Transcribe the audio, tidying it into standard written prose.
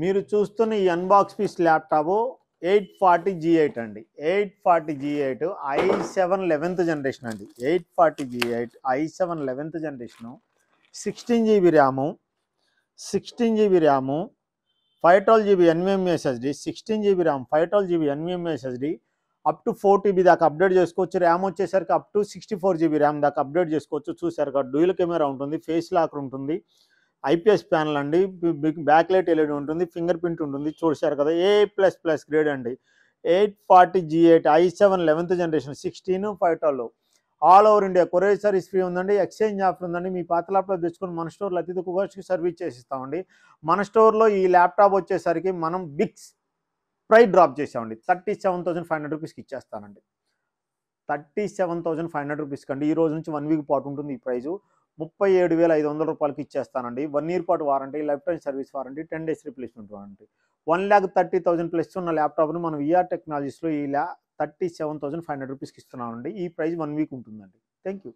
మీరు చూస్తున్న ఈ అన్బాక్స్ పీస్ ల్యాప్టాప్ 840G8 అండి. 840G8 i7 11th జనరేషన్ అండి. 840G8 i7 11th generation, 16GB RAM, 16GB RAM, 512GB NVMe SSD, 16GB RAM, 512GB NVMe SSD, up to 4TB దాకా update చేసుకోవచ్చు. RAM వచ్చేసరికి up to 64GB RAM దాకా update చేసుకోవచ్చు. చూసారు కదా, dual camera ఉంటుంది, face locker ఉంటుంది, ఐపీఎస్ ప్యానల్ అండి, బ్యాక్ లైట్ ఎల్ఈడి ఉంటుంది, ఫింగర్ ప్రింట్ ఉంటుంది. చూసారు కదా, A++ గ్రేడ్ అండి. 840G8 i7 11th generation, 16 512, all over India courier service free ఉందండి. ఎక్స్చేంజ్ ఆఫర్ ఉందండి. మీ పాత ల్యాప్టాప్ తెచ్చుకొని మన స్టోర్లో అతి తక్కువ కాస్ట్కి సర్వీస్ చేసిస్తామండి. మన స్టోర్లో ఈ ల్యాప్టాప్ వచ్చేసరికి మనం బిగ్స్ ప్రైస్ డ్రాప్ చేసామండి. 37,500 రూపీస్కి ఇచ్చేస్తానండి. 37,500 రూపీస్కి అండి. ఈ రోజు నుంచి 1 వీక్ పాటు ఉంటుంది ఈ ప్రైజు. 37,500 రూపాయలకి ఇచ్చేస్తానండి. 1 ఇయర్ పాటు warranty, life time service warranty, 10 days replacement warranty. 1,30,000 plus ఉన్న ల్యాప్టాప్ను మనం విఆర్ టెక్నాలజీస్లో 37,500 రూపీస్కి ఇస్తున్నామండి. ఈ ప్రైస్ 1 వీక్ ఉంటుందండి. Thank you.